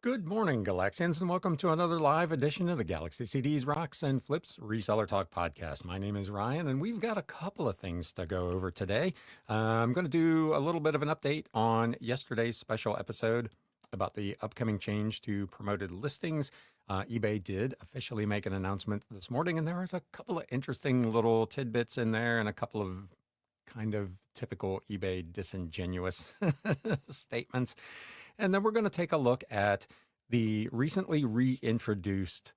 Good morning, Galaxians, and welcome to another live edition of the Galaxy CDs, Rocks, and Flips Reseller Talk podcast. My name is Ryan, and we've got a couple of things to go over today. I'm going to do a little bit of an update on yesterday's special episode about the upcoming change to promoted listings. eBay did officially make an announcement this morning, and there was a couple of interesting little tidbits in there and a couple of kind of typical eBay disingenuous statements. And then we're going to take a look at the recently reintroduced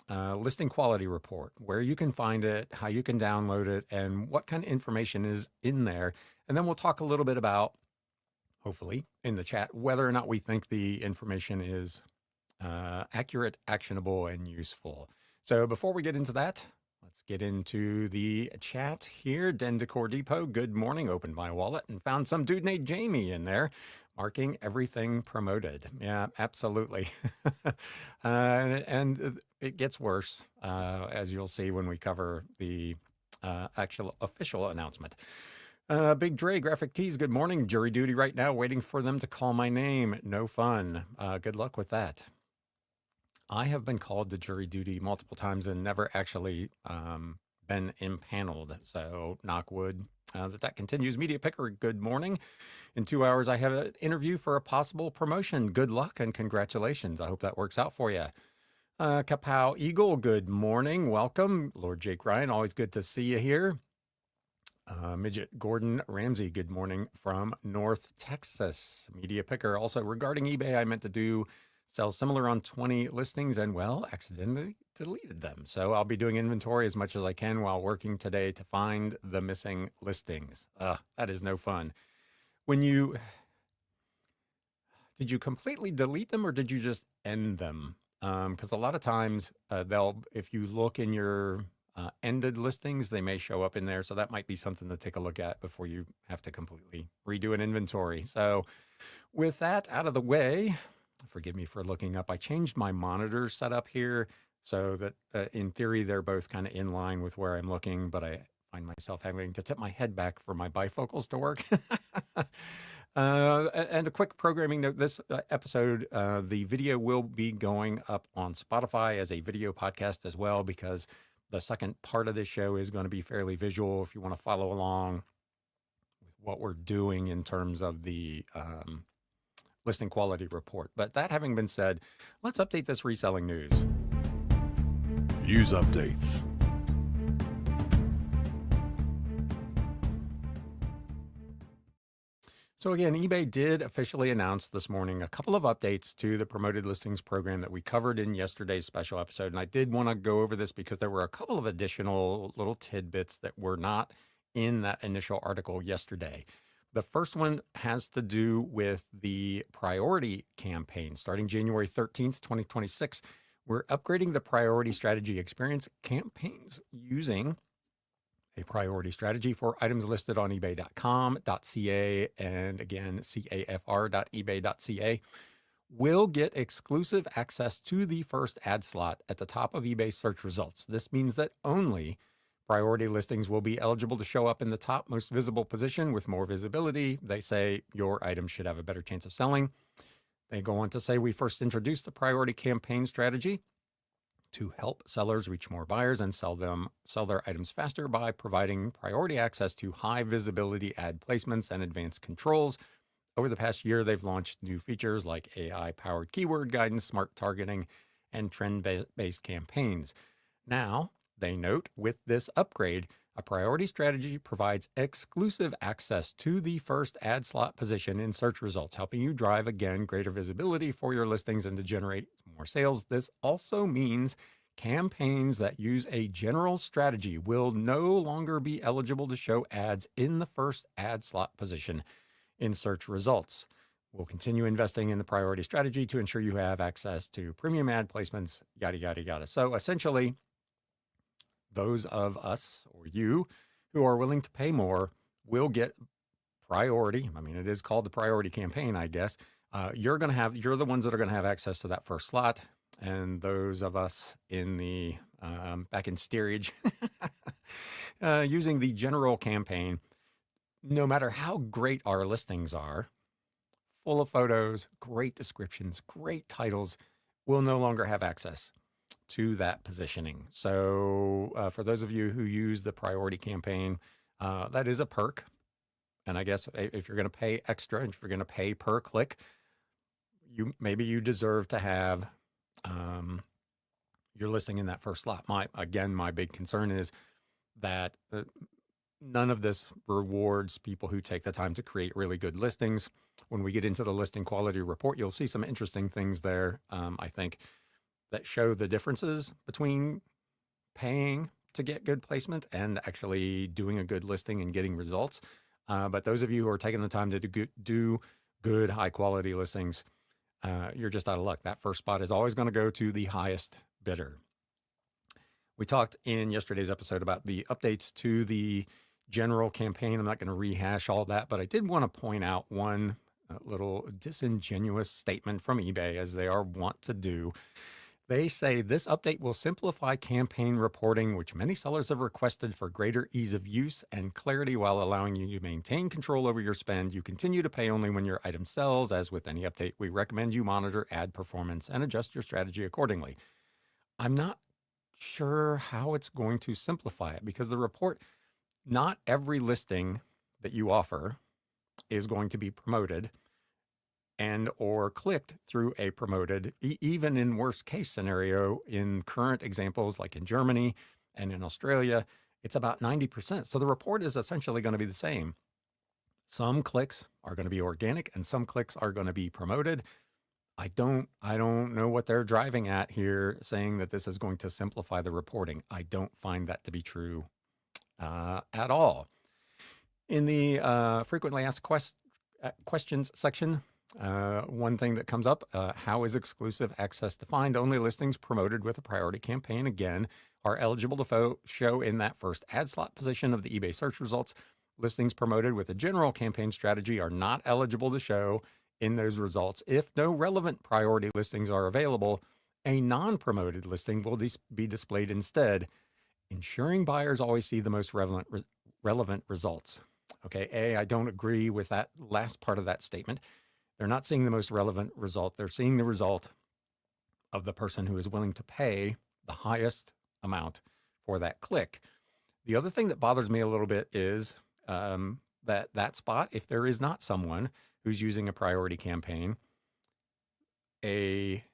listing quality report, where you can find it, how you can download it, and what kind of information is in there. And then we'll talk a little bit about, hopefully, in the chat, whether or not we think the information is accurate, actionable, and useful. So before we get into that, let's get into the chat here. Den Decor Depot, good morning. Opened my wallet and found some dude named Jamie in there, marking everything promoted. Yeah, absolutely. And it gets worse, as you'll see when we cover the actual official announcement. Big Dre, Graphic Tees, good morning. Jury duty right now, waiting for them to call my name. No fun. Good luck with that. I have been called to jury duty multiple times and never actually been impaneled. So knock wood that continues. Media Picker, good morning. In 2 hours, I have an interview for a possible promotion. Good luck and congratulations. I hope that works out for you. Kapow Eagle, good morning. Welcome. Lord Jake Ryan, always good to see you here. Midget Gordon Ramsey, good morning from North Texas. Media Picker, also regarding eBay, I meant to sell similar on 20 listings and, well, accidentally deleted them. So I'll be doing inventory as much as I can while working today to find the missing listings. That is no fun. Did you completely delete them or did you just end them? Because a lot of times if you look in your ended listings, they may show up in there. So that might be something to take a look at before you have to completely redo an inventory. So with that out of the way, forgive me for looking up. I changed my monitor setup here so that in theory, they're both kind of in line with where I'm looking, but I find myself having to tip my head back for my bifocals to work. And a quick programming note, this episode, the video will be going up on Spotify as a video podcast as well, because the second part of this show is going to be fairly visual if you want to follow along with what we're doing in terms of the listing quality report. But that having been said, let's update this reselling news. News updates. So again, eBay did officially announce this morning a couple of updates to the promoted listings program that we covered in yesterday's special episode. And I did want to go over this because there were a couple of additional little tidbits that were not in that initial article yesterday. The first one has to do with the priority campaign. Starting January 13th, 2026, we're upgrading the priority strategy experience campaigns using a priority strategy for items listed on ebay.com.ca and again, cafr.ebay.ca will get exclusive access to the first ad slot at the top of eBay search results. This means that only priority listings will be eligible to show up in the top most visible position with more visibility. They say your item should have a better chance of selling. They go on to say we first introduced the priority campaign strategy to help sellers reach more buyers and sell their items faster by providing priority access to high visibility ad placements and advanced controls. Over the past year, they've launched new features like AI-powered keyword guidance, smart targeting, and trend-based campaigns. Now, they note, with this upgrade, a priority strategy provides exclusive access to the first ad slot position in search results, helping you drive, again, greater visibility for your listings and to generate more sales. This also means campaigns that use a general strategy will no longer be eligible to show ads in the first ad slot position in search results. We'll continue investing in the priority strategy to ensure you have access to premium ad placements, yada, yada, yada. So essentially, those of us or you who are willing to pay more will get priority. I mean, it is called the priority campaign, I guess. You're the ones that are going to have access to that first slot. And those of us in the back in steerage using the general campaign, no matter how great our listings are, full of photos, great descriptions, great titles, will no longer have access to that positioning. So for those of you who use the priority campaign, that is a perk. And I guess if you're going to pay extra, and if you're going to pay per click, maybe you deserve to have your listing in that first slot. My big concern is that none of this rewards people who take the time to create really good listings. When we get into the listing quality report, you'll see some interesting things there, I think, that show the differences between paying to get good placement and actually doing a good listing and getting results. But those of you who are taking the time to do good, high quality listings, you're just out of luck. That first spot is always going to go to the highest bidder. We talked in yesterday's episode about the updates to the general campaign. I'm not going to rehash all that, but I did want to point out one little disingenuous statement from eBay, as they are wont to do. They say this update will simplify campaign reporting, which many sellers have requested for greater ease of use and clarity while allowing you to maintain control over your spend. You continue to pay only when your item sells. As with any update, we recommend you monitor ad performance and adjust your strategy accordingly. I'm not sure how it's going to simplify it, because the report, not every listing that you offer is going to be promoted and or clicked through a promoted, even in worst case scenario. In current examples, like in Germany and in Australia, it's about 90%. So the report is essentially going to be the same. Some clicks are going to be organic and some clicks are going to be promoted. I don't know what they're driving at here, saying that this is going to simplify the reporting. I don't find that to be true at all. In the frequently asked questions section, one thing that comes up, how is exclusive access defined? Only listings promoted with a priority campaign, again, are eligible to show in that first ad slot position of the eBay search results. Listings promoted with a general campaign strategy are not eligible to show in those results. If no relevant priority listings are available, a non-promoted listing will be displayed instead, ensuring buyers always see the most relevant results. Okay, I don't agree with that last part of that statement. They're not seeing the most relevant result. They're seeing the result of the person who is willing to pay the highest amount for that click. The other thing that bothers me a little bit is that spot, if there is not someone who's using a priority campaign, a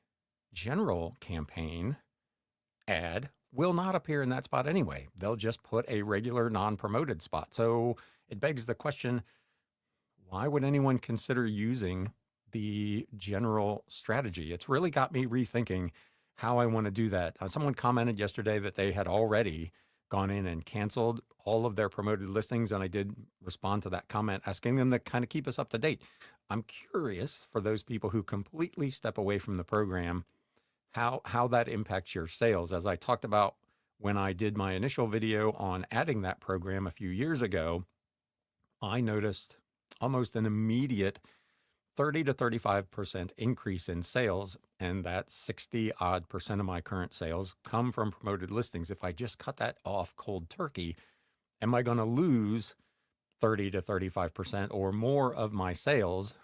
general campaign ad will not appear in that spot anyway. They'll just put a regular non-promoted spot. So it begs the question, why would anyone consider using the general strategy? It's really got me rethinking how I want to do that. Someone commented yesterday that they had already gone in and canceled all of their promoted listings, and I did respond to that comment, asking them to kind of keep us up to date. I'm curious, for those people who completely step away from the program, how that impacts your sales. As I talked about when I did my initial video on adding that program a few years ago, I noticed almost an immediate 30 to 35% increase in sales, and that 60-odd% of my current sales come from promoted listings. If I just cut that off cold turkey, am I going to lose 30 to 35% or more of my sales?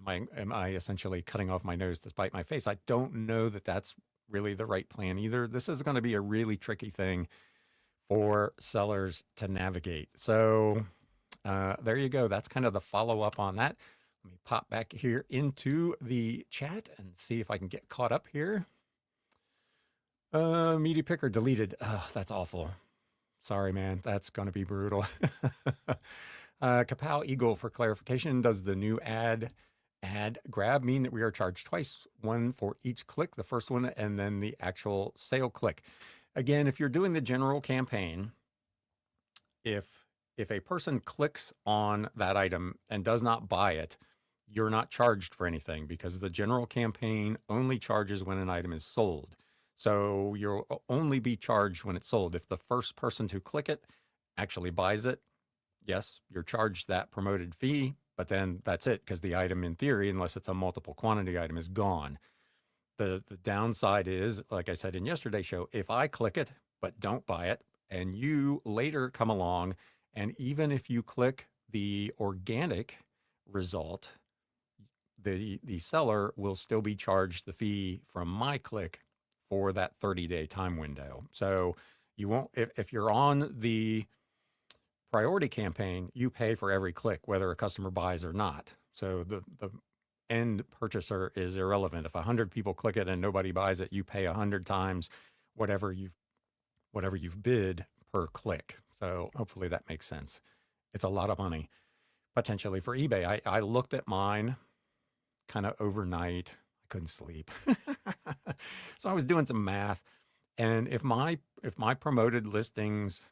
Am I essentially cutting off my nose to spite my face? I don't know that that's really the right plan either. This is going to be a really tricky thing for sellers to navigate. So there you go. That's kind of the follow-up on that. Let me pop back here into the chat and see if I can get caught up here. Media picker deleted. Oh, that's awful. Sorry, man. That's going to be brutal. Kapow Eagle, for clarification, does the new ad grab mean that we are charged twice, one for each click, the first one, and then the actual sale click? Again, if you're doing the general campaign, if a person clicks on that item and does not buy it, you're not charged for anything, because the general campaign only charges when an item is sold. So you'll only be charged when it's sold. If the first person to click it actually buys it, yes, you're charged that promoted fee, but then that's it, because the item, in theory, unless it's a multiple quantity item, is gone. The downside is, like I said in yesterday's show, if I click it but don't buy it, and you later come along, and even if you click the organic result, the seller will still be charged the fee from my click for that 30-day time window. So you won't, if you're on the priority campaign, you pay for every click, whether a customer buys or not. So the end purchaser is irrelevant. If 100 people click it and nobody buys it, you pay 100 times whatever you've bid per click. So hopefully that makes sense. It's a lot of money potentially for eBay. I looked at mine kind of overnight. I couldn't sleep. So I was doing some math, and if my promoted listings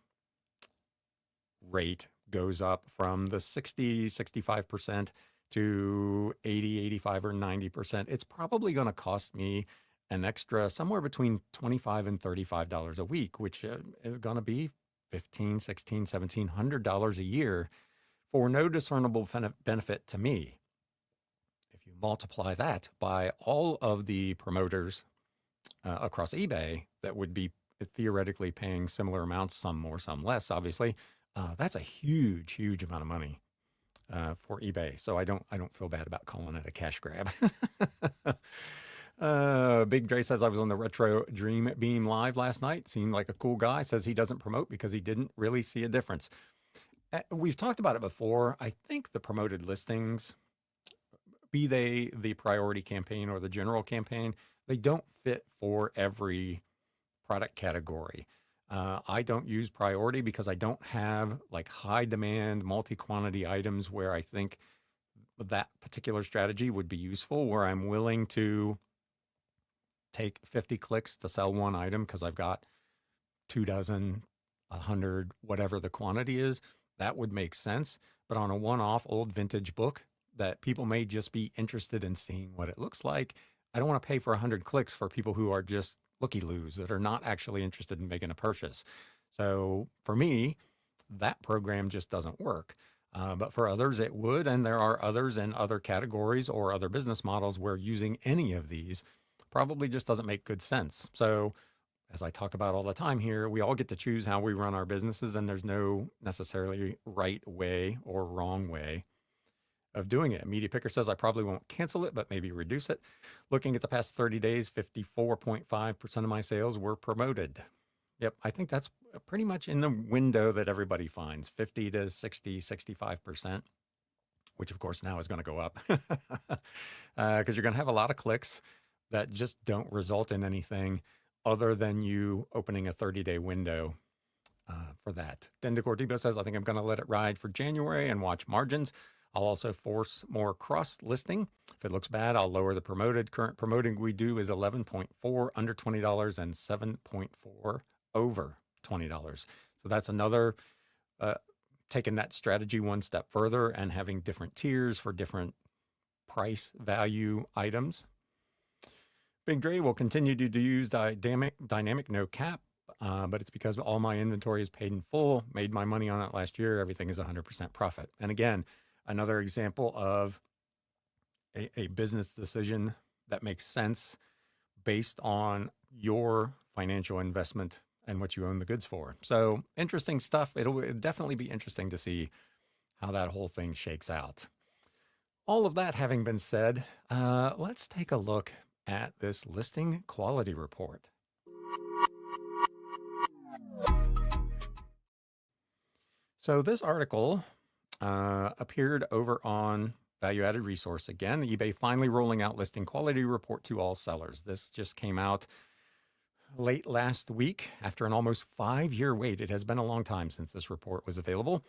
rate goes up from the 65% to 85 or 90%, it's probably going to cost me an extra somewhere between $25 and $35 a week, which is going to be $1,500, $1,600, $1,700 a year for no discernible benefit to me. If you multiply that by all of the promoters across eBay that would be theoretically paying similar amounts, some more, some less, obviously, that's a huge, huge amount of money for eBay. So I don't feel bad about calling it a cash grab. Big Dre says, I was on the Retro Dream Beam live last night. Seemed like a cool guy. Says he doesn't promote because he didn't really see a difference. We've talked about it before. I think the promoted listings, be they the priority campaign or the general campaign, they don't fit for every product category. I don't use priority because I don't have like high demand, multi-quantity items where I think that particular strategy would be useful, where I'm willing to take 50 clicks to sell one item because I've got 2 dozen, 100, whatever the quantity is. That would make sense. But on a one-off old vintage book that people may just be interested in seeing what it looks like, I don't want to pay for 100 clicks for people who are just looky-loos that are not actually interested in making a purchase. So for me, that program just doesn't work. But for others, it would. And there are others in other categories or other business models where using any of these probably just doesn't make good sense. So as I talk about all the time here, we all get to choose how we run our businesses, and there's no necessarily right way or wrong way of doing it. Media Picker says, I probably won't cancel it, but maybe reduce it. Looking at the past 30 days, 54.5% of my sales were promoted. Yep, I think that's pretty much in the window that everybody finds, 50 to 60, 65%, which of course now is going to go up because you're going to have a lot of clicks that just don't result in anything other than you opening a 30-day window for that. Dendicore Debo says, I think I'm going to let it ride for January and watch margins. I'll also force more cross-listing. If it looks bad, I'll lower the promoted. Current promoting we do is 11.4 under $20 and 7.4 over $20. So that's another taking that strategy one step further and having different tiers for different price value items. Big Dre will continue to use dynamic no cap, but it's because all my inventory is paid in full, made my money on it last year. Everything is 100% profit. And again, another example of a business decision that makes sense based on your financial investment and what you own the goods for. So interesting stuff. It'll definitely be interesting to see how that whole thing shakes out. All of that having been said, let's take a look at this listing quality report. So this article appeared over on Value Added Resource again. eBay finally rolling out listing quality report to all sellers. This just came out late last week after an almost 5-year wait. It has been a long time since this report was available.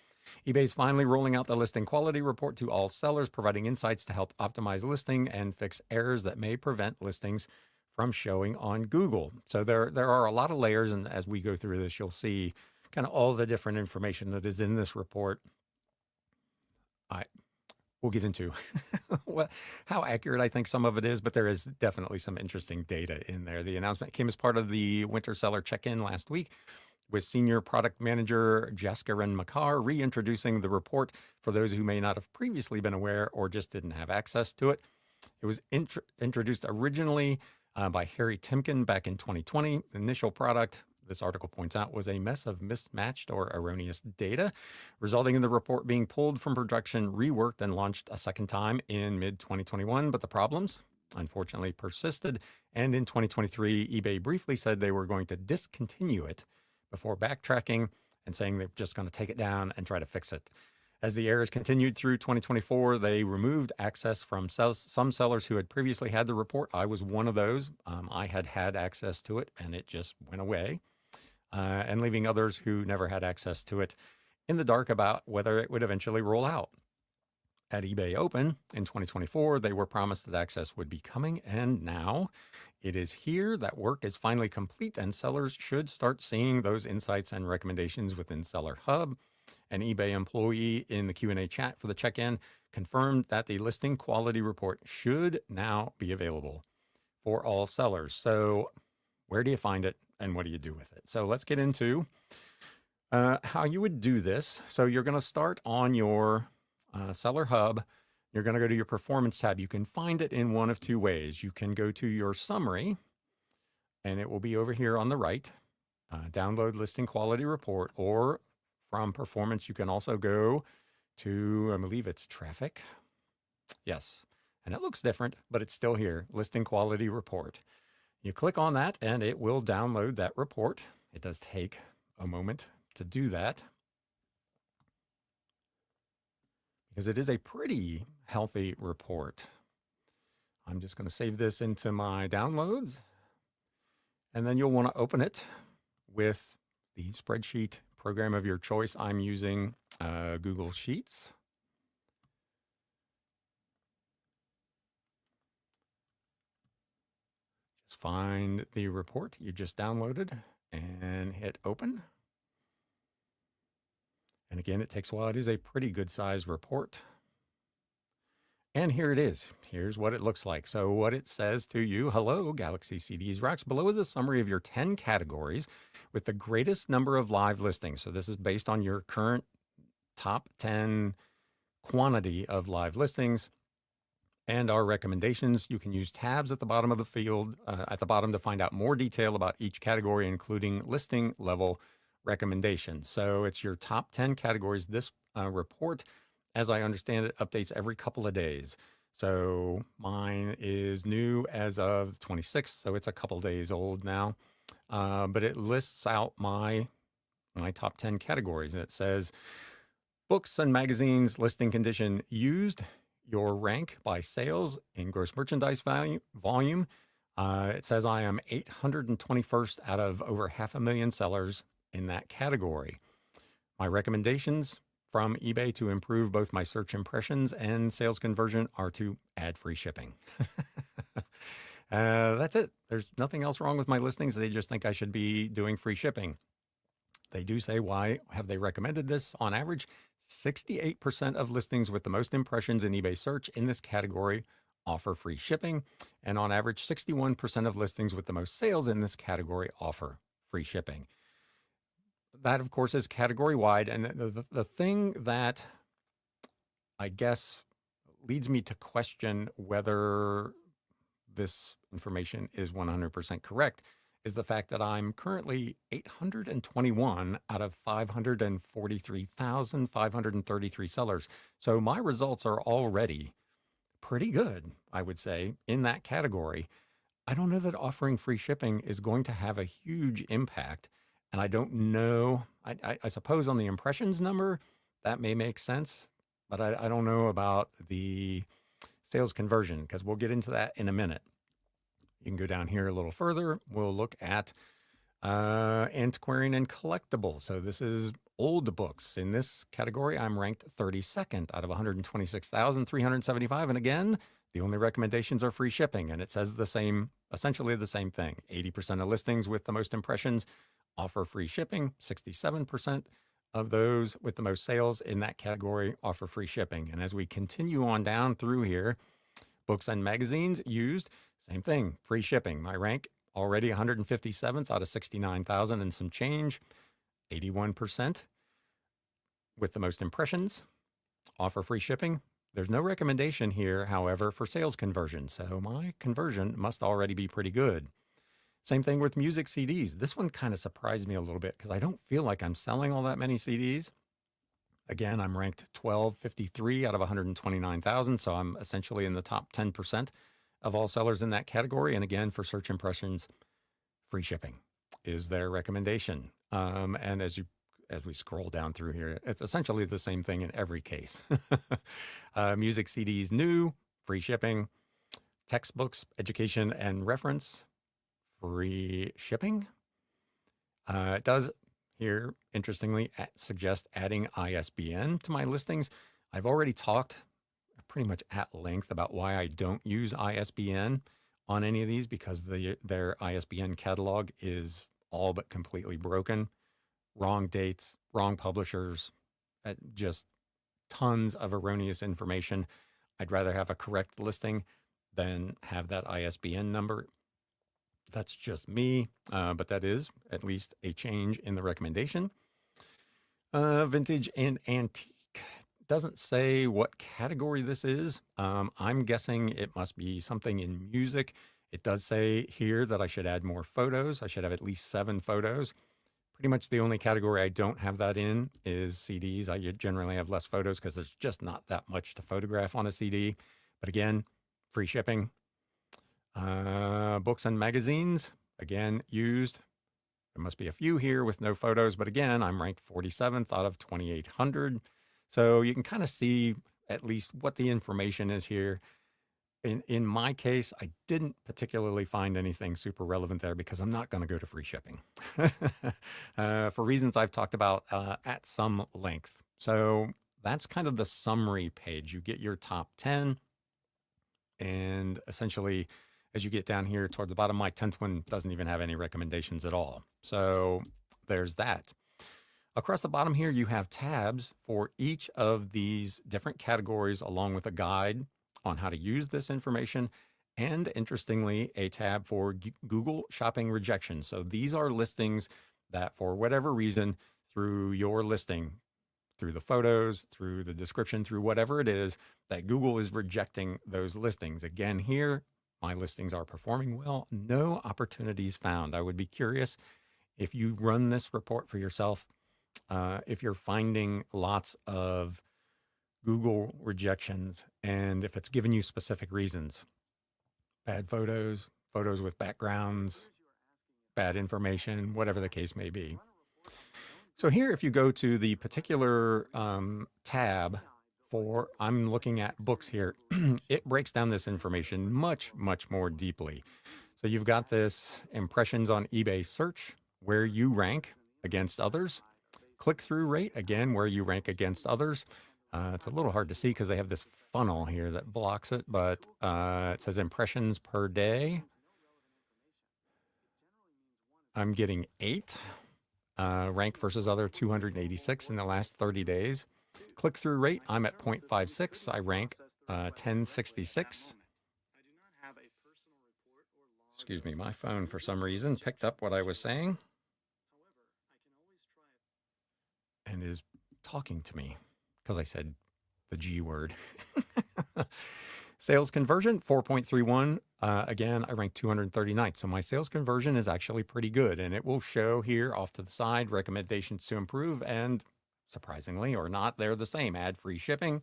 eBay's finally rolling out the listing quality report to all sellers, providing insights to help optimize listing and fix errors that may prevent listings from showing on Google. So there are a lot of layers, and as we go through this, you'll see kind of all the different information that is in this report. We'll get into how accurate I think some of it is, but there is definitely some interesting data in there. The announcement came as part of the Winter Seller Check-In last week with Senior Product Manager Jessica Makar reintroducing the report for those who may not have previously been aware or just didn't have access to it. It was introduced originally by Harry Timken back in 2020. The initial product this article points out, was a mess of mismatched or erroneous data, resulting in the report being pulled from production, reworked, and launched a second time in mid-2021. But the problems, unfortunately, persisted, and in 2023, eBay briefly said they were going to discontinue it before backtracking and saying they're just going to take it down and try to fix it. As the errors continued through 2024, they removed access from some sellers who had previously had the report. I was one of those. I had access to it, and it just went away, and leaving others who never had access to it in the dark about whether it would eventually roll out. At eBay Open in 2024, they were promised that access would be coming, and now it is here. That work is finally complete, and sellers should start seeing those insights and recommendations within Seller Hub. An eBay employee in the Q&A chat for the check-in confirmed that the listing quality report should now be available for all sellers. So where do you find it and what do you do with it? So let's get into how you would do this. So you're going to start on your Seller Hub. You're going to go to your Performance tab. You can find it in one of two ways. You can go to your summary, and it will be over here on the right, download listing quality report, or from Performance, you can also go to, I believe it's Traffic. Yes, and it looks different, but it's still here, listing quality report. You click on that, and it will download that report. It does take a moment to do that, because it is a pretty healthy report. I'm just going to save this into my downloads, and then you'll want to open it with the spreadsheet program of your choice. I'm using Google Sheets. Just find the report you just downloaded and hit open. And again, it takes a while. It is a pretty good size report. And here it is. Here's what it looks like. So what it says to you: hello, Galaxy CDs Rocks. Below is a summary of your 10 categories with the greatest number of live listings. So this is based on your current top 10 quantity of live listings and our recommendations. You can use tabs at the bottom of the field, at the bottom, to find out more detail about each category, including listing level recommendations. So it's your top 10 categories. This report, as I understand it, updates every couple of days. So mine is new as of the 26th, so it's a couple days old now. But it lists out my top 10 categories. And it says books and magazines, listing condition, used, your rank by sales in gross merchandise volume. It says I am 821st out of over 500,000 sellers in that category. My recommendations from eBay to improve both my search impressions and sales conversion are to add free shipping. That's it. There's nothing else wrong with my listings. They just think I should be doing free shipping. They do say, why have they recommended this? On average, 68% of listings with the most impressions in eBay search in this category offer free shipping. And on average, 61% of listings with the most sales in this category offer free shipping. That, of course, is category wide. And the thing that I guess leads me to question whether this information is 100% correct is the fact that I'm currently 821 out of 543,533 sellers. So my results are already pretty good, I would say, in that category. I don't know that offering free shipping is going to have a huge impact. And I don't know, I suppose on the impressions number, that may make sense, but I don't know about the sales conversion, because we'll get into that in a minute. You can go down here a little further. We'll look at antiquarian and collectible. So this is old books. In this category, I'm ranked 32nd out of 126,375. And again, the only recommendations are free shipping. And it says the same, essentially the same thing. 80% of listings with the most impressions offer free shipping. 67% of those with the most sales in that category offer free shipping. And as we continue on down through here, books and magazines used, same thing, free shipping. My rank already 157th out of 69,000 and some change. 81% with the most impressions offer free shipping. There's no recommendation here, however, for sales conversion. So my conversion must already be pretty good. Same thing with music CDs. This one kind of surprised me a little bit because I don't feel like I'm selling all that many CDs. Again, I'm ranked 1253 out of 129,000. So I'm essentially in the top 10% of all sellers in that category. And again, for search impressions, free shipping is their recommendation. And as we scroll down through here, it's essentially the same thing in every case. Music CDs new, free shipping. Textbooks, education and reference, free shipping. It does here, interestingly, suggest adding ISBN to my listings. I've already talked pretty much at length about why I don't use ISBN on any of these because their ISBN catalog is all but completely broken. Wrong dates, wrong publishers, just tons of erroneous information. I'd rather have a correct listing than have that ISBN number. That's just me, but that is at least a change in the recommendation. Vintage and antique. Doesn't say what category this is. I'm guessing it must be something in music. It does say here that I should add more photos. I should have at least 7 photos. Pretty much the only category I don't have that in is CDs. I generally have less photos because there's just not that much to photograph on a CD. But again, free shipping. Books and magazines, again, used. There must be a few here with no photos, but again, I'm ranked 47th out of 2,800. So you can kind of see at least what the information is here. In my case, I didn't particularly find anything super relevant there because I'm not going to go to free shipping for reasons I've talked about at some length. So that's kind of the summary page. You get your top 10, and essentially, as you get down here toward the bottom, my 10th one doesn't even have any recommendations at all. So there's that. Across the bottom here, you have tabs for each of these different categories, along with a guide on how to use this information. And interestingly, a tab for Google shopping rejections. So these are listings that for whatever reason, through your listing, through the photos, through the description, through whatever it is, that Google is rejecting those listings. Again, here, my listings are performing well. No opportunities found. I would be curious if you run this report for yourself, if you're finding lots of Google rejections and if it's given you specific reasons. Bad photos, photos with backgrounds, bad information, whatever the case may be. So here, if you go to the particular tab for, I'm looking at books here, it breaks down this information much, much more deeply. So you've got this impressions on eBay search, where you rank against others. Click-through rate, again, where you rank against others. It's a little hard to see because they have this funnel here that blocks it, but it says impressions per day. I'm getting 8. Rank versus other 286 in the last 30 days. Click-through rate, I'm at 0.56. I rank 1066. Excuse me, my phone for some reason picked up what I was saying and is talking to me because I said the G word. Sales conversion, 4.31. Again, I rank 239th. So my sales conversion is actually pretty good. And it will show here off to the side, recommendations to improve. And surprisingly or not, they're the same. Add free shipping.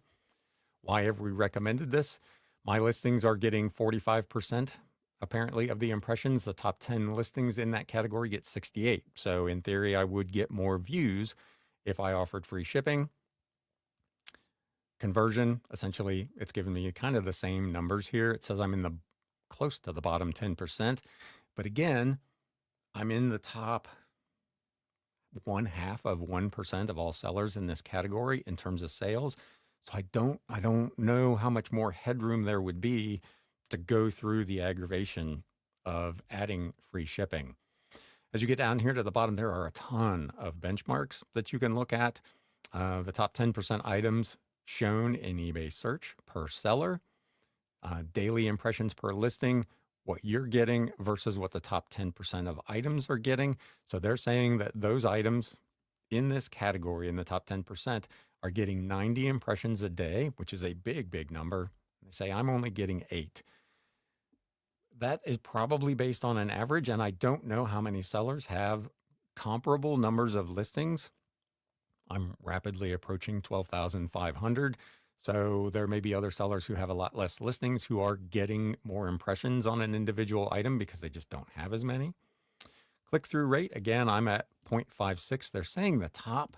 Why have we recommended this? My listings are getting 45% apparently of the impressions. The top 10 listings in that category get 68. So in theory, I would get more views if I offered free shipping. Conversion, essentially, it's given me kind of the same numbers here. It says I'm in the close to the bottom 10%. But again, I'm in the top 0.5% of all sellers in this category in terms of sales. So I don't know how much more headroom there would be to go through the aggravation of adding free shipping. As you get down here to the bottom, there are a ton of benchmarks that you can look at. The top 10% items shown in eBay search per seller, daily impressions per listing, what you're getting versus what the top 10% of items are getting. So they're saying that those items in this category in the top 10% are getting 90 impressions a day, which is a big, big number. They say I'm only getting 8. That is probably based on an average, and I don't know how many sellers have comparable numbers of listings. I'm rapidly approaching 12,500. So there may be other sellers who have a lot less listings who are getting more impressions on an individual item because they just don't have as many. Click through rate, again, I'm at 0.56. They're saying the top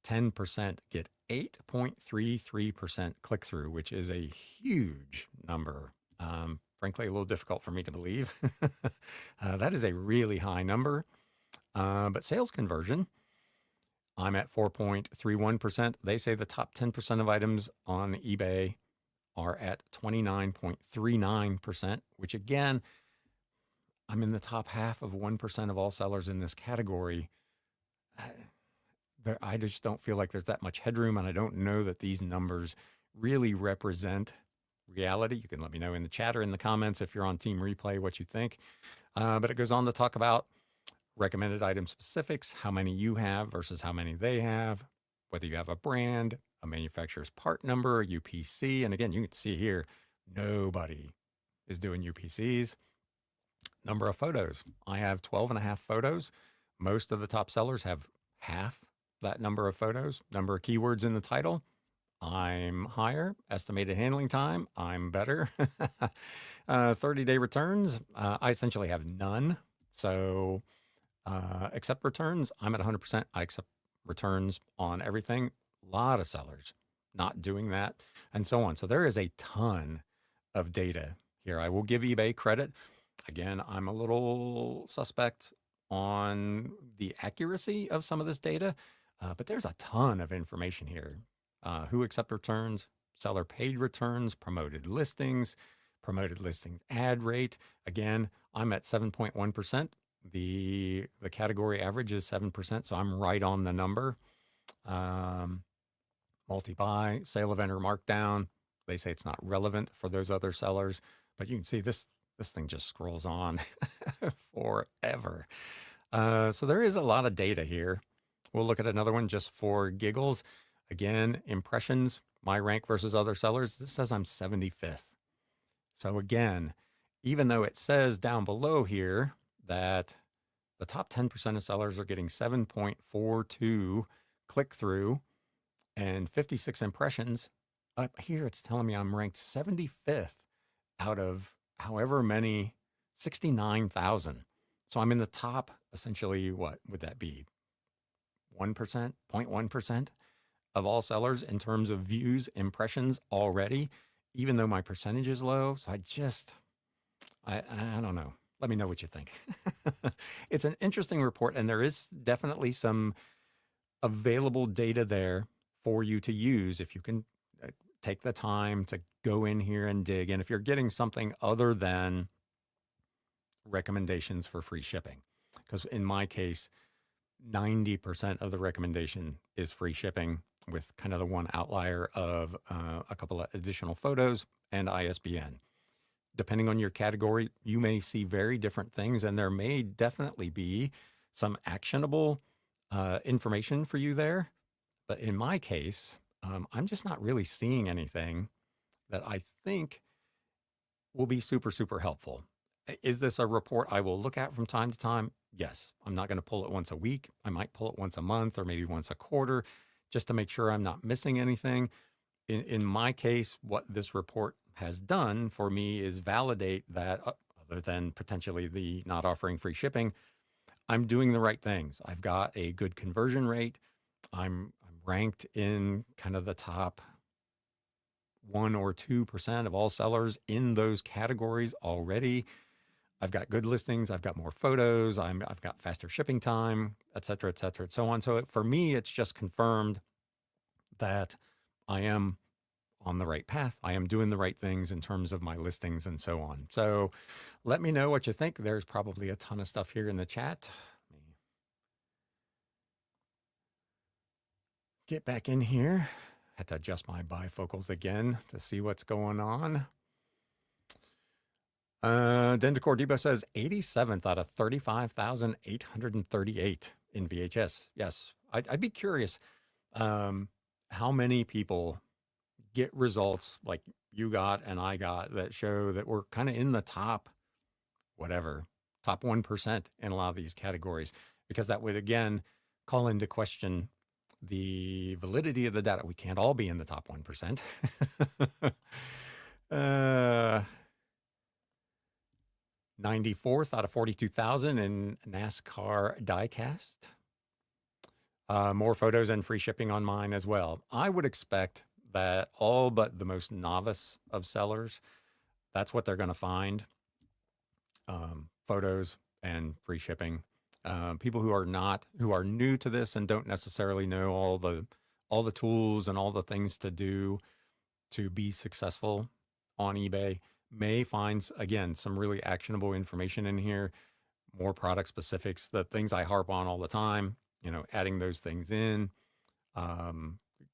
10% get 8.33% click through, which is a huge number. Frankly, a little difficult for me to believe. That is a really high number. But sales conversion, I'm at 4.31%. They say the top 10% of items on eBay are at 29.39%, which again, I'm in the top half of 1% of all sellers in this category. I just don't feel like there's that much headroom, and I don't know that these numbers really represent reality. You can let me know in the chat or in the comments if you're on Team Replay what you think. But it goes on to talk about recommended item specifics, how many you have versus how many they have, whether you have a brand, a manufacturer's part number, a UPC. And again, you can see here, nobody is doing UPCs. Number of photos. I have 12 and a half photos. Most of the top sellers have half that number of photos. Number of keywords in the title. I'm higher. Estimated handling time. I'm better. 30-day returns. I essentially have none. So accept returns. I'm at 100%. I accept returns on everything. A lot of sellers not doing that, and so on. So there is a ton of data here. I will give eBay credit. Again, I'm a little suspect on the accuracy of some of this data, but there's a ton of information here. Who accept returns, seller paid returns, promoted listings ad rate. Again, I'm at 7.1%. The category average is 7%, so I'm right on the number. Multi-buy, sale event or markdown. They say it's not relevant for those other sellers, but you can see this thing just scrolls on forever. So there is a lot of data here. We'll look at another one just for giggles. Again, impressions, my rank versus other sellers. This says I'm 75th. So again, even though it says down below here that the top 10% of sellers are getting 7.42 click through and 56 impressions, up here it's telling me I'm ranked 75th out of however many, 69,000. So I'm in the top, essentially, what would that be? 1%, 0.1% of all sellers in terms of views, impressions already, even though my percentage is low. So I don't know. Let me know what you think. It's an interesting report, and there is definitely some available data there for you to use if you can take the time to go in here and dig. And if you're getting something other than recommendations for free shipping, because in my case, 90% of the recommendation is free shipping, with kind of the one outlier of a couple of additional photos and ISBN. Depending on your category, you may see very different things, and there may definitely be some actionable information for you there. But in my case, I'm just not really seeing anything that I think will be super, super helpful. Is this a report I will look at from time to time? Yes. I'm not going to pull it once a week. I might pull it once a month or maybe once a quarter just to make sure I'm not missing anything. In my case, what this report has done for me is validate that, other than potentially the not offering free shipping, I'm doing the right things. I've got a good conversion rate. I'm ranked in kind of the top 1 or 2% of all sellers in those categories already. I've got good listings. I've got more photos. I've got faster shipping time, et cetera, and so on. So for me, it's just confirmed that I am on the right path. I am doing the right things in terms of my listings and so on. So let me know what you think. There's probably a ton of stuff here in the chat. Let me get back in here. Had to adjust my bifocals again to see what's going on. Dendicor Debo says 87th out of 35,838 in VHS. Yes, I'd be curious how many people get results like you got and I got that show that we're kind of in the top whatever, top 1% in a lot of these categories, because that would, again, call into question the validity of the data. We can't all be in the top 1%. uh, 94th out of 42,000 in NASCAR diecast. More photos and free shipping on mine as well. I would expect that all but the most novice of sellers, that's what they're going to find. Photos and free shipping. People who are new to this and don't necessarily know all the tools and all the things to do to be successful on eBay may find, again, some really actionable information in here, more product specifics, the things I harp on all the time, adding those things in,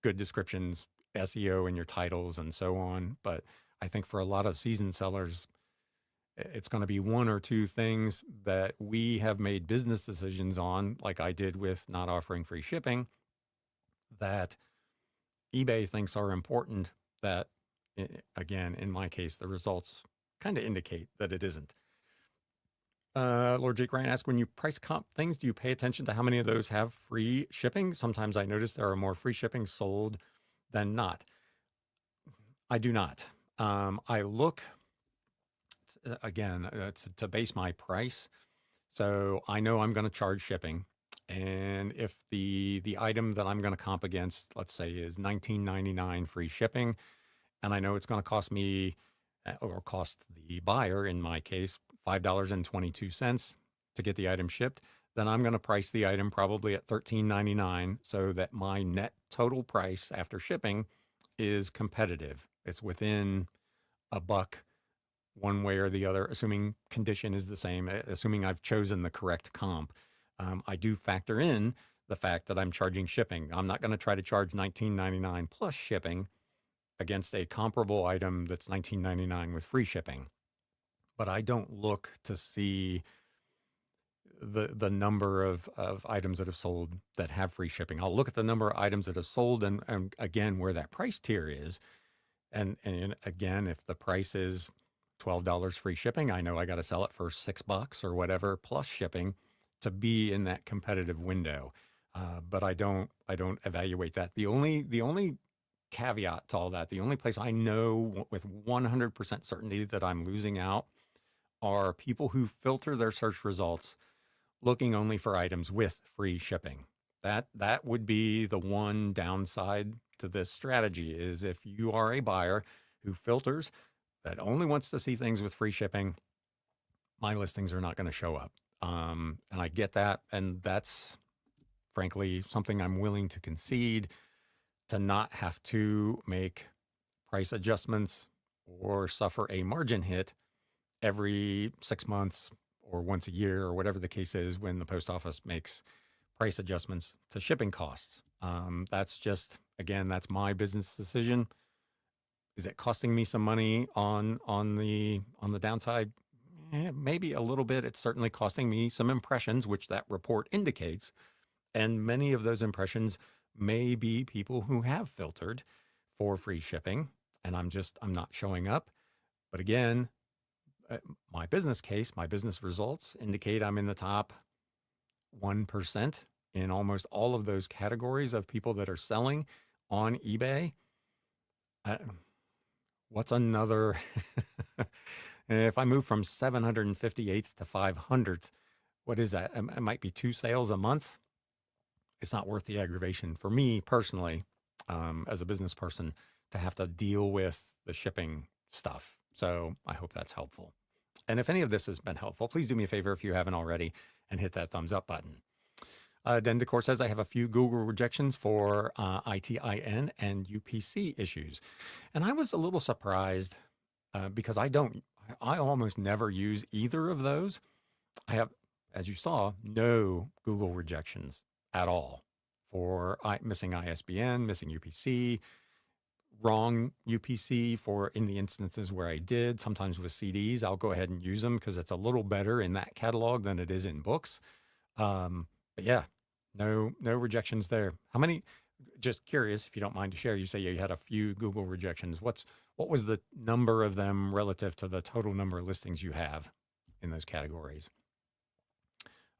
good descriptions, SEO in your titles and so on. But I think for a lot of seasoned sellers, it's going to be one or two things that we have made business decisions on, like I did with not offering free shipping, that eBay thinks are important, that, again, in my case, the results kind of indicate that it isn't. Lord Jake Ryan asked, when you price comp things, do you pay attention to how many of those have free shipping? Sometimes I notice there are more free shipping sold than not. I do not. I look, again, to base my price. So I know I'm going to charge shipping. And if the item that I'm going to comp against, let's say, is $19.99 free shipping, and I know it's going to cost me, or cost the buyer, in my case, $5.22 to get the item shipped, then I'm going to price the item probably at $13.99 so that my net total price after shipping is competitive. It's within a buck one way or the other, assuming condition is the same, assuming I've chosen the correct comp. I do factor in the fact that I'm charging shipping. I'm not going to try to charge $19.99 plus shipping against a comparable item that's $19.99 with free shipping. But I don't look to see the number of items that have sold that have free shipping. I'll look at the number of items that have sold and again, where that price tier is. And again, if the price is $12 free shipping, I know I got to sell it for $6 or whatever plus shipping to be in that competitive window. But I don't evaluate that. The only caveat to all that, the only place I know with 100% certainty that I'm losing out are people who filter their search results looking only for items with free shipping. That would be the one downside to this strategy, is if you are a buyer who filters, that only wants to see things with free shipping, my listings are not going to show up. And I get that. And that's frankly something I'm willing to concede, to not have to make price adjustments or suffer a margin hit every 6 months or once a year or whatever the case is when the post office makes price adjustments to shipping costs. That's just, again, that's my business decision. Is it costing me some money on the downside? Maybe a little bit. It's certainly costing me some impressions, which that report indicates. And many of those impressions may be people who have filtered for free shipping, and I'm not showing up. But again, my business case, my business results indicate I'm in the top 1% in almost all of those categories of people that are selling on eBay. What's another? If I move from 758th to 500th, what is that? It might be 2 sales a month. It's not worth the aggravation for me personally, as a business person, to have to deal with the shipping stuff. So I hope that's helpful. And if any of this has been helpful, please do me a favor if you haven't already and hit that thumbs up button. Den Decor says, I have a few Google rejections for ITIN and UPC issues. And I was a little surprised because I almost never use either of those. I have, as you saw, no Google rejections at all for missing ISBN, missing UPC, wrong UPC for in the instances where I did. Sometimes with CDs, I'll go ahead and use them because it's a little better in that catalog than it is in books. But yeah, no rejections there. How many? Just curious, if you don't mind to share. You say you had a few Google rejections. What was the number of them relative to the total number of listings you have in those categories.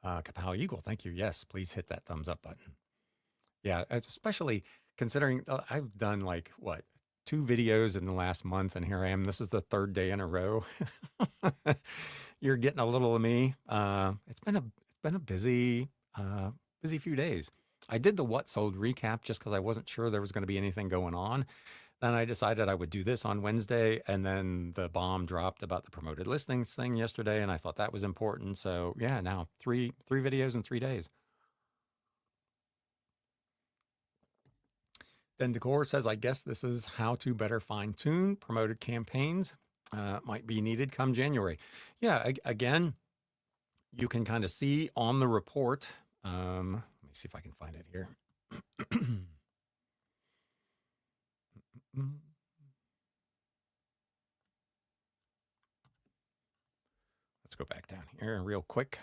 Kapow Eagle, thank you. Yes, please hit that thumbs up button. Yeah, especially considering I've done like what, 2 videos in the last month, and here I am. This is the third day in a row. You're getting a little of me. It's been a busy few days. I did the what sold recap just because I wasn't sure there was going to be anything going on. Then I decided I would do this on Wednesday, and then the bomb dropped about the promoted listings thing yesterday, and I thought that was important. So yeah, now three videos in 3 days. Then Decor says, I guess this is how to better fine tune promoted campaigns. Might be needed come January. Yeah, again, you can kind of see on the report. Let me see if I can find it here. Let's go back down here real quick.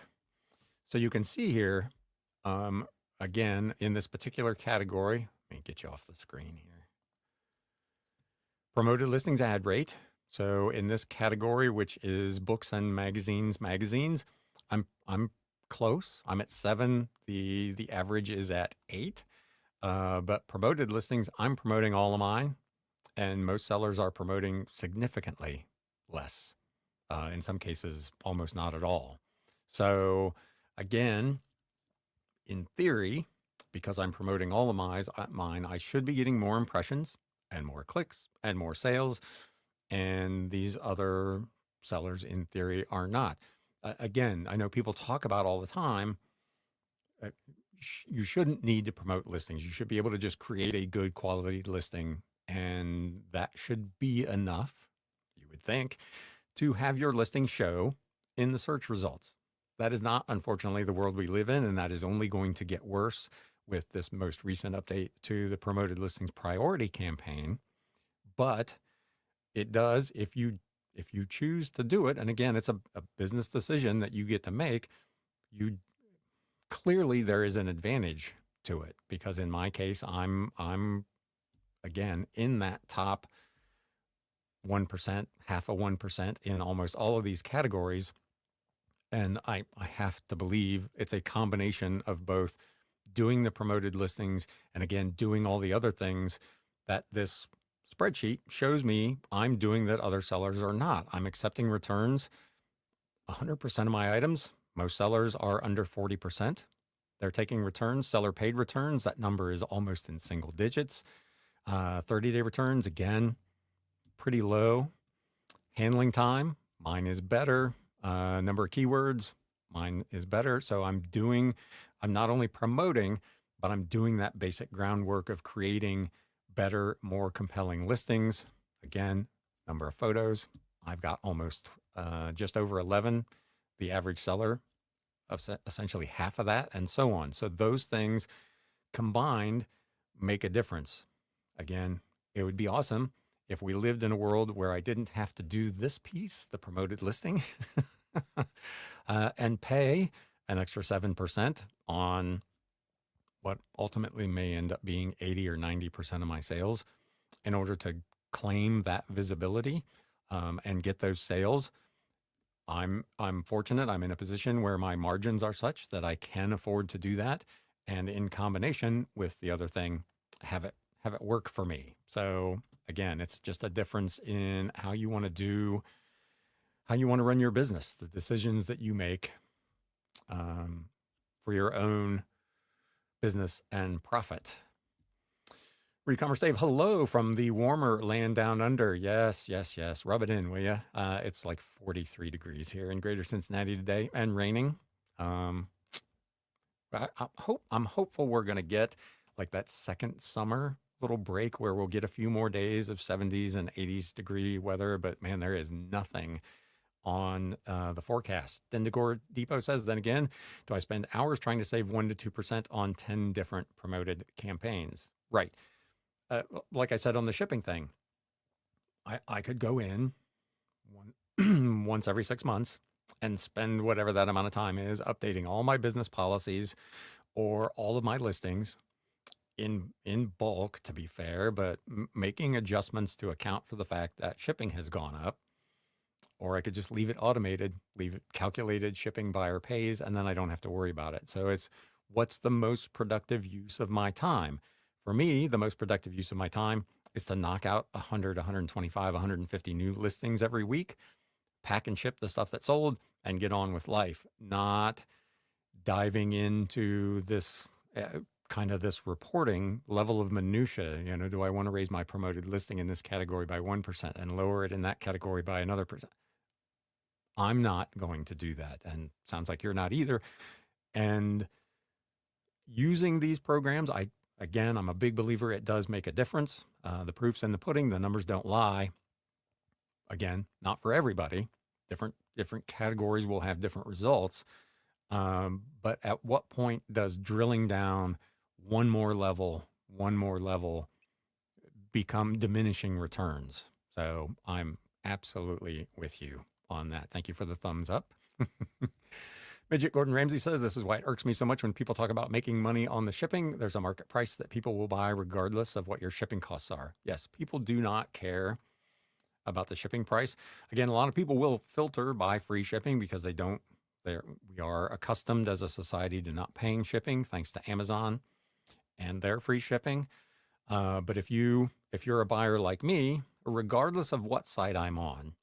So you can see here, again, in this particular category, let me get you off the screen here. Promoted listings ad rate. So in this category, which is books and magazines, I'm close. I'm at 7. The average is at 8. But promoted listings, I'm promoting all of mine, and most sellers are promoting significantly less. In some cases, almost not at all. So again, in theory, because I'm promoting all of mine, I should be getting more impressions and more clicks and more sales. And these other sellers, in theory, are not. Again, I know people talk about all the time, you shouldn't need to promote listings. You should be able to just create a good quality listing, and that should be enough, you would think, to have your listing show in the search results. That is not, unfortunately, the world we live in, and that is only going to get worse with this most recent update to the promoted listings priority campaign. But it does, if you choose to do it, and again, it's a business decision that you get to make, clearly there is an advantage to it, because in my case, I'm again in that top 1%, half of 1% in almost all of these categories. And I have to believe it's a combination of both doing the promoted listings and, again, doing all the other things that this spreadsheet shows me I'm doing that other sellers are not. I'm accepting returns. 100% of my items, most sellers are under 40%. They're taking returns, seller paid returns. That number is almost in single digits. 30-day returns, again, pretty low. Handling time, mine is better. Number of keywords, mine is better. So I'm not only promoting, but I'm doing that basic groundwork of creating better, more compelling listings. Again, number of photos, I've got almost just over 11. The average seller, essentially half of that, and so on. So those things combined make a difference. Again, it would be awesome if we lived in a world where I didn't have to do this piece, the promoted listing, and pay an extra 7% on what ultimately may end up being 80 or 90% of my sales in order to claim that visibility and get those sales. I'm fortunate. I'm in a position where my margins are such that I can afford to do that, and in combination with the other thing, have it work for me. So again, it's just a difference in how you want to run your business, the decisions that you make for your own business and profit. Recommerce Dave, hello from the warmer land down under. Yes. Rub it in, will you? It's like 43 degrees here in Greater Cincinnati today and raining. I'm hopeful we're going to get like that second summer little break where we'll get a few more days of 70s and 80s degree weather. But man, there is nothing on the forecast. Then Decor Depot says, then again, do I spend hours trying to save 1% to 2% on 10 different promoted campaigns? Right. Like I said on the shipping thing, I could go in once every 6 months and spend whatever that amount of time is updating all my business policies or all of my listings in bulk, to be fair, but making adjustments to account for the fact that shipping has gone up, or I could just leave it automated, leave it calculated, shipping buyer pays, and then I don't have to worry about it. So it's what's the most productive use of my time? For me, the most productive use of my time is to knock out 100, 125, 150 new listings every week, pack and ship the stuff that's sold, and get on with life, not diving into this kind of this reporting level of minutia. Do I want to raise my promoted listing in this category by 1% and lower it in that category by another percent? I'm not going to do that. And sounds like you're not either. And using these programs, I'm a big believer it does make a difference. The proof's in the pudding. The numbers don't lie. Again, not for everybody. Different categories will have different results. But at what point does drilling down one more level become diminishing returns? So I'm absolutely with you on that. Thank you for the thumbs up. Midget Gordon Ramsay says, this is why it irks me so much when people talk about making money on the shipping. There's a market price that people will buy regardless of what your shipping costs are. Yes, people do not care about the shipping price. Again, a lot of people will filter by free shipping because we are accustomed as a society to not paying shipping thanks to Amazon and their free shipping. But if you're a buyer like me, regardless of what site I'm on,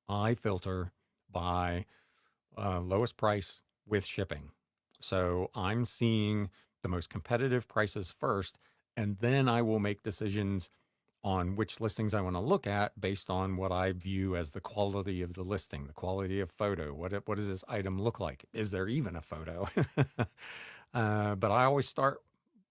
I filter by lowest price with shipping. So I'm seeing the most competitive prices first, and then I will make decisions on which listings I want to look at based on what I view as the quality of the listing, the quality of photo. What does this item look like? Is there even a photo? But I always start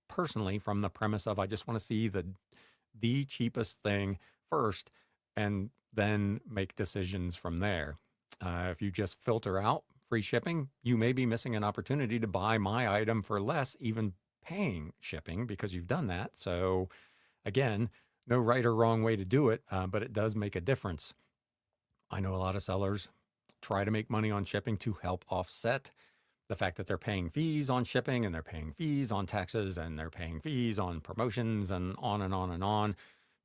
personally from the premise of I just want to see the cheapest thing first and then make decisions from there. If you just filter out free shipping, you may be missing an opportunity to buy my item for less, even paying shipping, because you've done that. So again, no right or wrong way to do it, but it does make a difference. I know a lot of sellers try to make money on shipping to help offset the fact that they're paying fees on shipping, and they're paying fees on taxes, and they're paying fees on promotions, and on and on and on.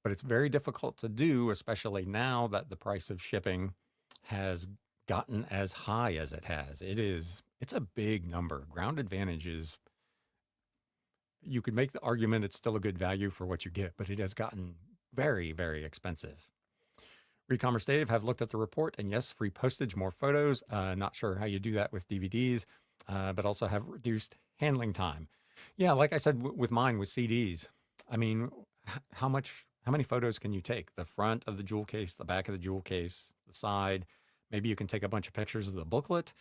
But it's very difficult to do, especially now that the price of shipping has gotten as high as it has. It's a big number. Ground Advantage is, you could make the argument it's still a good value for what you get, but it has gotten very, very expensive. Recommerce Dave, have looked at the report, and yes, free postage, more photos. Not sure how you do that with DVDs, but also have reduced handling time. Yeah, like I said, with mine, with CDs, I mean, how many photos can you take? The front of the jewel case, the back of the jewel case, the side. Maybe you can take a bunch of pictures of the booklet.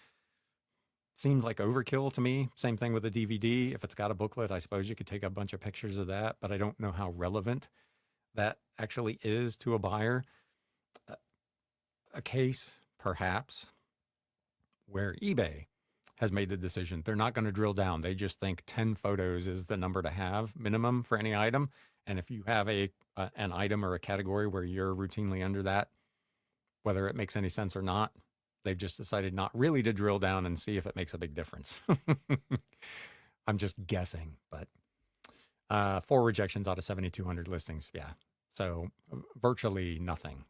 Seems like overkill to me. Same thing with a DVD. If it's got a booklet, I suppose you could take a bunch of pictures of that, but I don't know how relevant that actually is to a buyer. A case, perhaps, where eBay has made the decision. They're not going to drill down. They just think 10 photos is the number to have minimum for any item. And if you have an item or a category where you're routinely under that, whether it makes any sense or not, they've just decided not really to drill down and see if it makes a big difference. I'm just guessing, but 4 rejections out of 7,200 listings. Yeah. So virtually nothing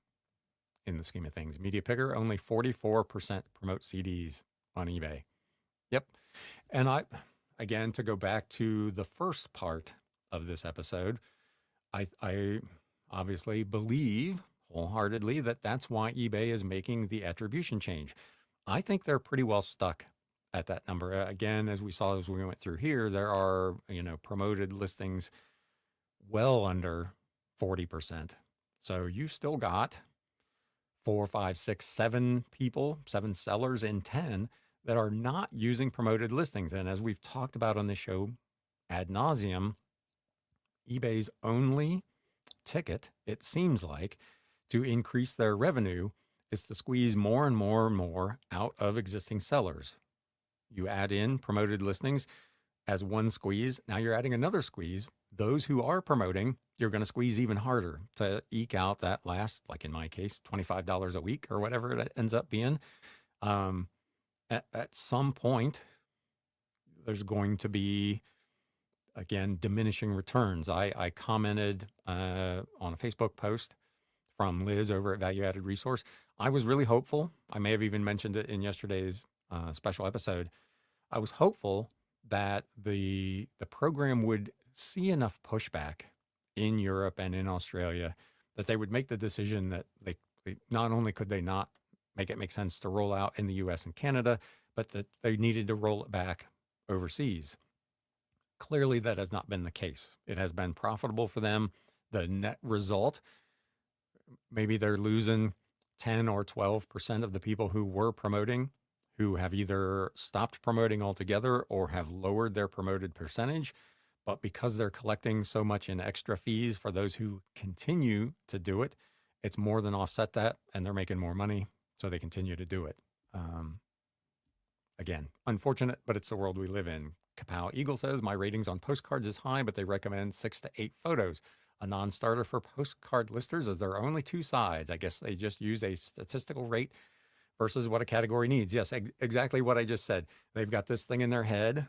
in the scheme of things. Media Picker, only 44% promote CDs on eBay. Yep. And again, to go back to the first part of this episode, I obviously believe wholeheartedly that that's why eBay is making the attribution change. I think they're pretty well stuck at that number. Again, as we saw as we went through here, there are, promoted listings well under 40%. So you still got 4, 5, 6, 7 people, 7 sellers in 10 that are not using promoted listings. And as we've talked about on this show ad nauseum, eBay's only ticket, it seems like, to increase their revenue is to squeeze more and more and more out of existing sellers. You add in promoted listings as one squeeze. Now you're adding another squeeze. Those who are promoting, you're going to squeeze even harder to eke out that last, like in my case, $25 a week or whatever it ends up being. At some point, there's going to be, again, diminishing returns. I commented on a Facebook post from Liz over at Value Added Resource. I was really hopeful. I may have even mentioned it in yesterday's special episode. I was hopeful that the program would see enough pushback in Europe and in Australia that they would make the decision that they not only could they not make it make sense to roll out in the US and Canada, but that they needed to roll it back overseas. Clearly, that has not been the case. It has been profitable for them. The net result, maybe they're losing 10 or 12% of the people who were promoting, who have either stopped promoting altogether or have lowered their promoted percentage. But because they're collecting so much in extra fees for those who continue to do it, it's more than offset that, and they're making more money, so they continue to do it. Again, unfortunate, but it's the world we live in. Kapow Eagle says, my ratings on postcards is high, but they recommend 6 to 8 photos. A non-starter for postcard listers is there are only 2 sides. I guess they just use a statistical rate versus what a category needs. Yes, exactly what I just said. They've got this thing in their head.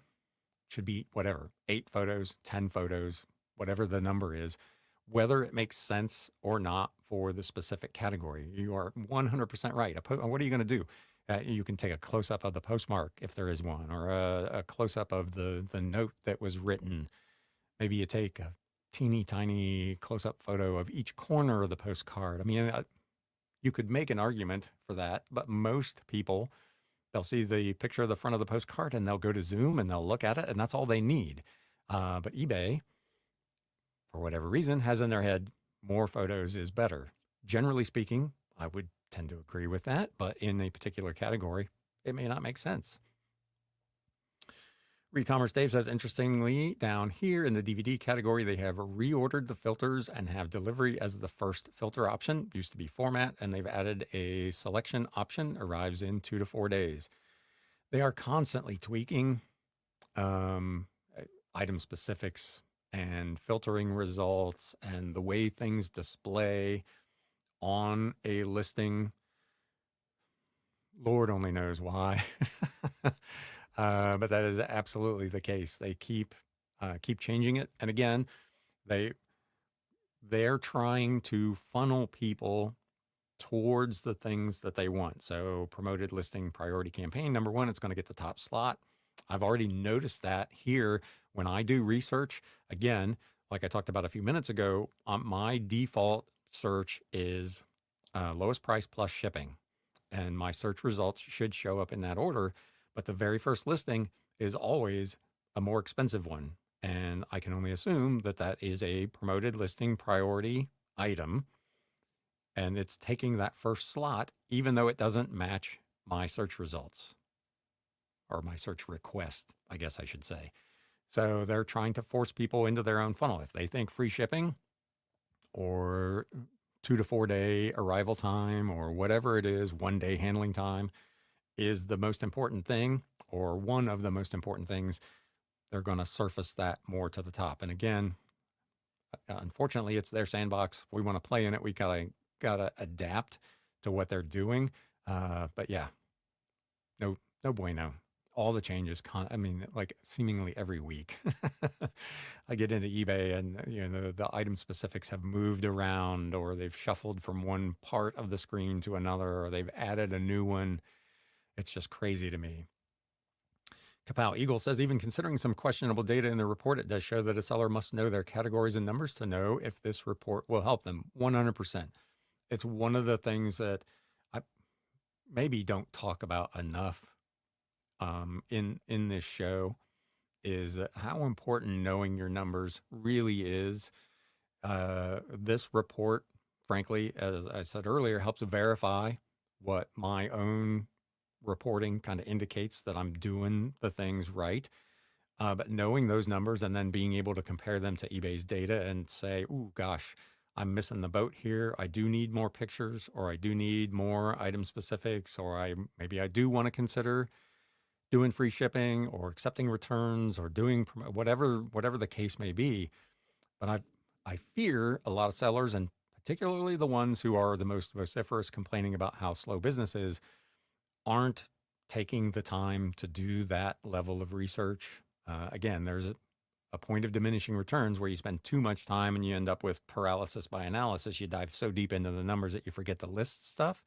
Should be whatever, 8 photos, 10 photos, whatever the number is, whether it makes sense or not for the specific category. You are 100% right. What are you going to do? You can take a close-up of the postmark if there is one, or a close-up of the note that was written. Maybe you take a teeny tiny close-up photo of each corner of the postcard. I mean, you could make an argument for that, but most people, they'll see the picture of the front of the postcard and they'll go to Zoom and they'll look at it, and that's all they need. But eBay, for whatever reason, has in their head more photos is better. Generally speaking, I would tend to agree with that, but in a particular category, it may not make sense. Recommerce Dave says, interestingly, down here in the DVD category, they have reordered the filters and have delivery as the first filter option. Used to be format, and they've added a selection option, arrives in 2 to 4 days. They are constantly tweaking item specifics and filtering results and the way things display on a listing. Lord only knows why. But that is absolutely the case. They keep changing it. And again, they're trying to funnel people towards the things that they want. So promoted listing priority campaign, number 1, it's going to get the top slot. I've already noticed that here when I do research. Again, like I talked about a few minutes ago, my default search is lowest price plus shipping. And my search results should show up in that order. But the very first listing is always a more expensive one. And I can only assume that that is a promoted listing priority item. And it's taking that first slot, even though it doesn't match my search results or my search request, I guess I should say. So they're trying to force people into their own funnel. If they think free shipping or 2 to 4 day arrival time or whatever it is, 1 day handling time is the most important thing or one of the most important things, they're going to surface that more to the top. And again, unfortunately, it's their sandbox. If we want to play in it, we gotta adapt to what they're doing. But yeah, no bueno. All the changes, like seemingly every week. I get into eBay and the item specifics have moved around, or they've shuffled from one part of the screen to another, or they've added a new one. It's just crazy to me. Kapow Eagle says, even considering some questionable data in the report, it does show that a seller must know their categories and numbers to know if this report will help them. 100%. It's one of the things that I maybe don't talk about enough in this show, is how important knowing your numbers really is. This report, frankly, as I said earlier, helps verify what my own reporting kind of indicates, that I'm doing the things right. But knowing those numbers and then being able to compare them to eBay's data and say, ooh, gosh, I'm missing the boat here. I do need more pictures, or I do need more item specifics, or maybe I do want to consider doing free shipping or accepting returns or doing whatever the case may be. But I fear a lot of sellers, and particularly the ones who are the most vociferous, complaining about how slow business is, aren't taking the time to do that level of research. Again, there's a point of diminishing returns where you spend too much time and you end up with paralysis by analysis. You dive so deep into the numbers that you forget to list stuff.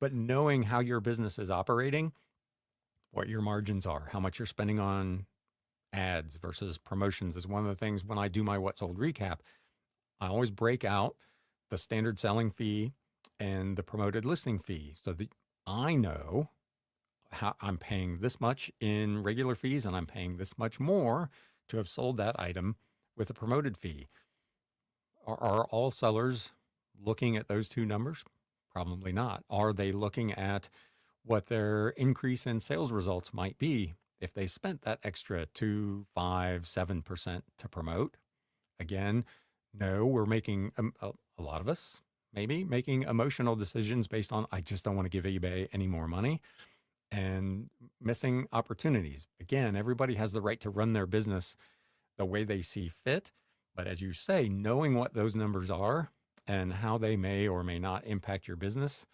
But knowing how your business is operating, what your margins are, how much you're spending on ads versus promotions is one of the things when I do my What Sold recap. I always break out the standard selling fee and the promoted listing fee so that I know how I'm paying this much in regular fees and I'm paying this much more to have sold that item with a promoted fee. Are all sellers looking at those two numbers? Probably not. Are they looking at what their increase in sales results might be if they spent that extra 2, 5, 7% to promote? Again, no, we're making a lot of us maybe making emotional decisions based on, I just don't want to give eBay any more money, and missing opportunities. Again, everybody has the right to run their business the way they see fit. But as you say, knowing what those numbers are and how they may or may not impact your business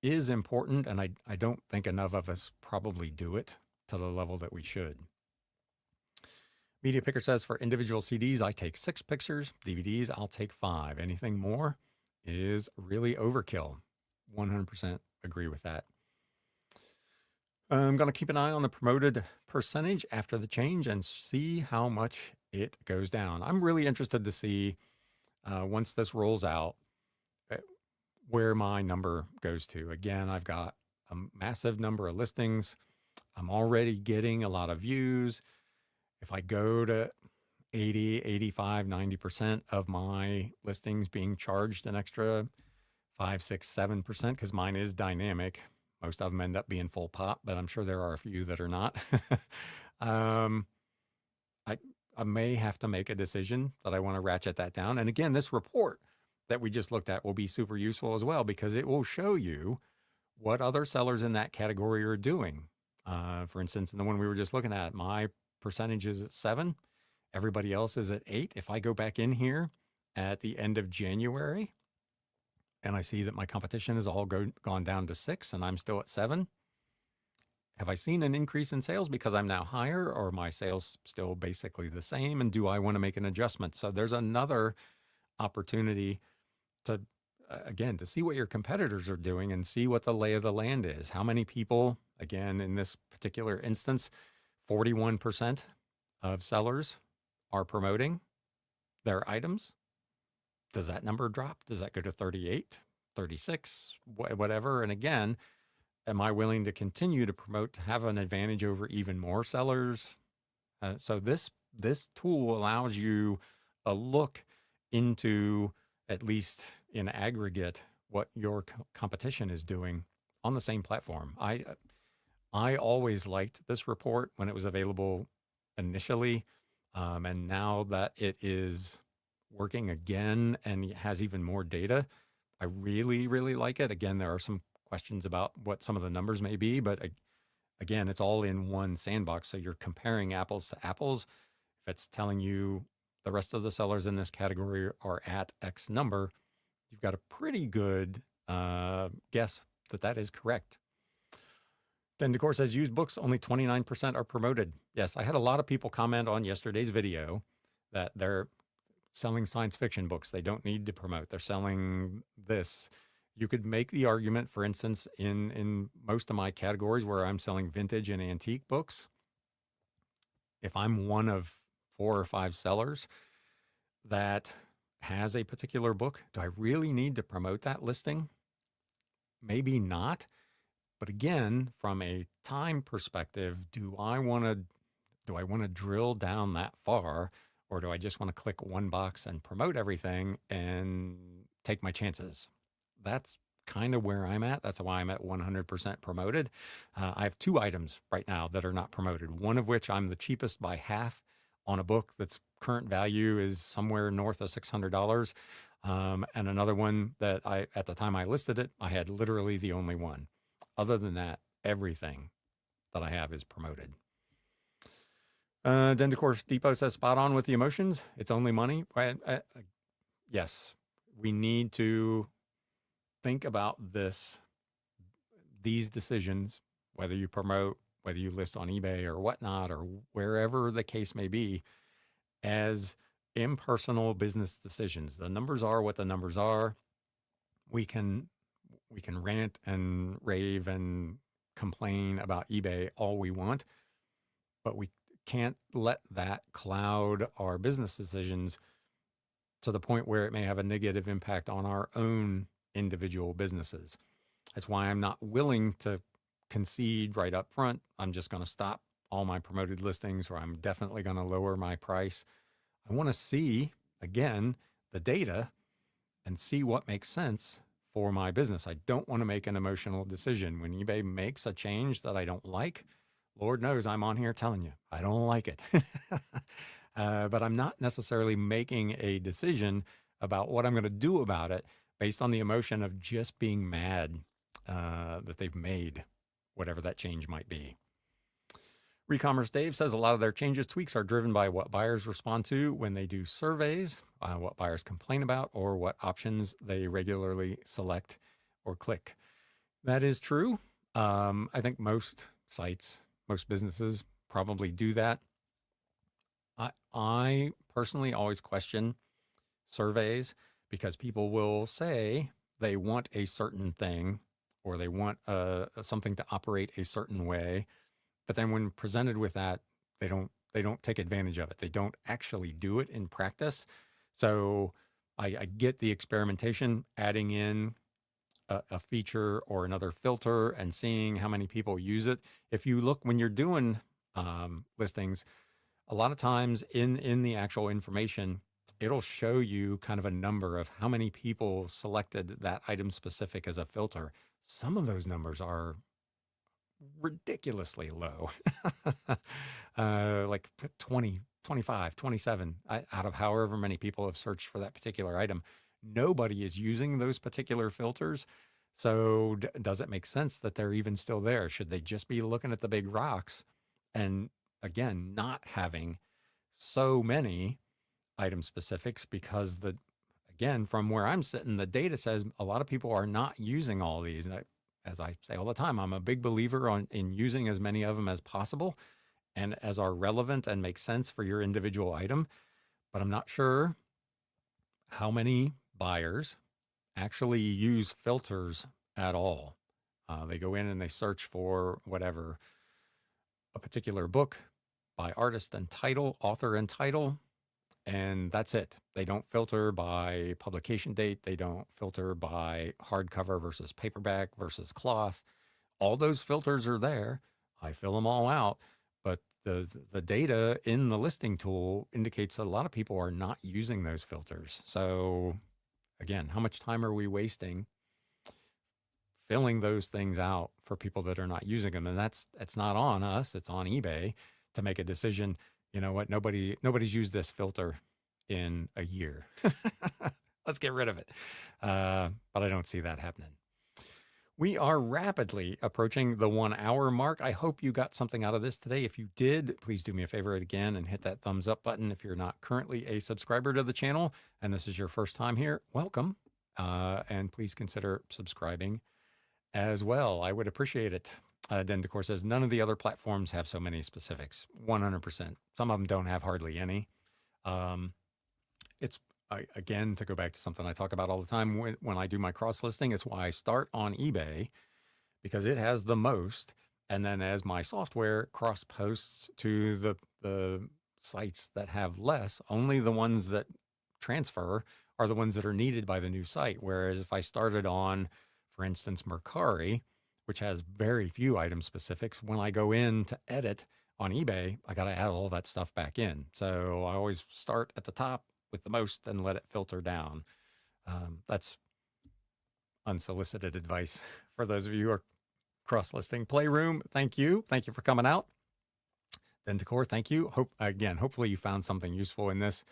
is important. And I don't think enough of us probably do it to the level that we should. Media Picker says for individual CDs, I take 6 pictures. DVDs, I'll take 5. Anything more is really overkill. 100% agree with that. I'm going to keep an eye on the promoted percentage after the change and see how much it goes down. I'm really interested to see once this rolls out where my number goes to. Again, I've got a massive number of listings. I'm already getting a lot of views. If I go to 80, 85, 90% of my listings being charged an extra 5, 6, 7%, because mine is dynamic. Most of them end up being full pop, but I'm sure there are a few that are not. I may have to make a decision that I want to ratchet that down. And again, this report that we just looked at will be super useful as well because it will show you what other sellers in that category are doing. For instance, in the one we were just looking at, my percentage is at 7. Everybody else is at 8. If I go back in here at the end of January and I see that my competition has all gone down to 6 and I'm still at 7, have I seen an increase in sales because I'm now higher, or my sales still basically the same? And do I want to make an adjustment? So there's another opportunity to, again, to see what your competitors are doing and see what the lay of the land is. How many people, again, in this particular instance, 41% of sellers are promoting their items. Does that number drop? Does that go to 38, 36, whatever? And again, am I willing to continue to promote to have an advantage over even more sellers? So this tool allows you a look into, at least in aggregate, what your competition is doing on the same platform. I always liked this report when it was available initially, and now that it is working again and has even more data, I really, really like it. Again, there are some questions about what some of the numbers may be, but again, it's all in one sandbox. So you're comparing apples to apples. If it's telling you the rest of the sellers in this category are at X number, you've got a pretty good guess that that is correct. Then Decor says used books, only 29% are promoted. Yes, I had a lot of people comment on yesterday's video that they're selling science fiction books. They don't need to promote. They're selling this. You could make the argument, for instance, in most of my categories where I'm selling vintage and antique books, if I'm one of 4 or 5 sellers that has a particular book, do I really need to promote that listing? Maybe not. But again, from a time perspective, do I want to drill down that far, or do I just want to click one box and promote everything and take my chances? That's kind of where I'm at. That's why I'm at 100% promoted. I have 2 items right now that are not promoted, one of which I'm the cheapest by half on a book that's current value is somewhere north of $600. And another one that at the time I listed it, I had literally the only one. Other than that, everything that I have is promoted. Then, of course, Depot says spot on with the emotions. It's only money. Yes, we need to think about these decisions, whether you promote, whether you list on eBay or whatnot, or wherever the case may be. as impersonal business decisions. The numbers are what the numbers are. We can rant and rave and complain about eBay all we want, but we can't let that cloud our business decisions to the point where it may have a negative impact on our own individual businesses. That's why I'm not willing to concede right up front. I'm just going to stop all my promoted listings, or I'm definitely going to lower my price. I want to see, again, the data and see what makes sense for my business. I don't want to make an emotional decision. When eBay makes a change that I don't like, Lord knows I'm on here telling you, I don't like it. But I'm not necessarily making a decision about what I'm going to do about it based on the emotion of just being mad that they've made whatever that change might be. Recommerce Dave says a lot of their changes, tweaks are driven by what buyers respond to when they do surveys, what buyers complain about, or what options they regularly select or click. That is true. I think most sites, most businesses probably do that. I personally always question surveys because people will say they want a certain thing or they want something to operate a certain way. But then when presented with that, they don't take advantage of it. They don't actually do it in practice. So I get the experimentation, adding in a feature or another filter and seeing how many people use it. If you look when you're doing listings, a lot of times in the actual information, it'll show you kind of a number of how many people selected that item specific as a filter. Some of those numbers are ridiculously low, like 20, 25, 27 out of however many people have searched for that particular item. Nobody is using those particular filters. So does it make sense that they're even still there? Should they just be looking at the big rocks and, again, not having so many item specifics? Because again, from where I'm sitting, the data says a lot of people are not using all these. As I say all the time, I'm a big believer in using as many of them as possible and as are relevant and make sense for your individual item. But I'm not sure how many buyers actually use filters at all. They go in and they search for whatever, a particular book by artist and title, author and title, and that's it. They don't filter by publication date. They don't filter by hardcover versus paperback versus cloth. All those filters are there. I fill them all out, but the data in the listing tool indicates that a lot of people are not using those filters. So again, how much time are we wasting filling those things out for people that are not using them? And it's not on us. It's on eBay to make a decision. You know what? Nobody's used this filter in a year. Let's get rid of it. But I don't see that happening. We are rapidly approaching the 1 hour mark. I hope you got something out of this today. If you did, please do me a favor again and hit that thumbs up button. If you're not currently a subscriber to the channel and this is your first time here, welcome. And please consider subscribing as well. I would appreciate it. Dendecor says, none of the other platforms have so many specifics. 100%. Some of them don't have hardly any. Again, to go back to something I talk about all the time when I do my cross listing, it's why I start on eBay because it has the most. And then as my software cross posts to the sites that have less, only the ones that transfer are the ones that are needed by the new site. Whereas if I started on, for instance, Mercari, which has very few item specifics, when I go in to edit on eBay, I got to add all that stuff back in. So I always start at the top with the most and let it filter down. That's unsolicited advice for those of you who are cross-listing. Playroom, thank you. Thank you for coming out. Dendecor, thank you. Hopefully you found something useful in this,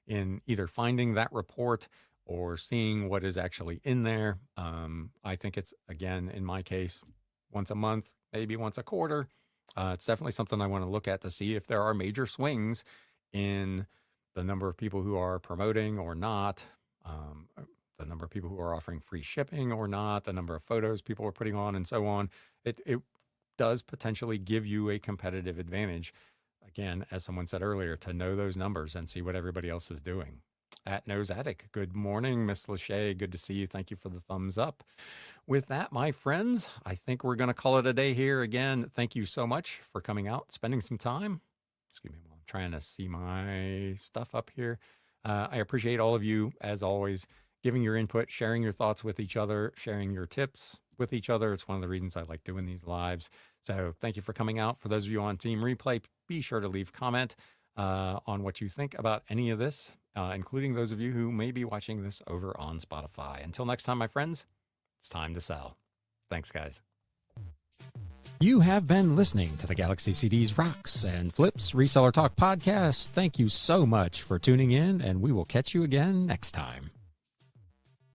in either finding that report or seeing what is actually in there. I think it's, again, in my case, once a month, maybe once a quarter. It's definitely something I want to look at to see if there are major swings in the number of people who are promoting or not, the number of people who are offering free shipping or not, the number of photos people are putting on, and so on. It does potentially give you a competitive advantage again, as someone said earlier, to know those numbers and see what everybody else is doing. At Nose Attic, good morning, Miss Lachey. Good to see you. Thank you for the thumbs up. With that, my friends, I think we're going to call it a day here. Again, thank you so much for coming out, spending some time. Excuse me while I'm trying to see my stuff up here. I appreciate all of you, as always, giving your input, sharing your thoughts with each other, sharing your tips with each other. It's one of the reasons I like doing these lives. So thank you for coming out. For those of you on Team Replay, be sure to leave comment on what you think about any of this, including those of you who may be watching this over on Spotify. Until next time, my friends, it's time to sell. Thanks, guys. You have been listening to the Galaxy CDs Rocks and Flips Reseller Talk podcast. Thank you so much for tuning in, and we will catch you again next time.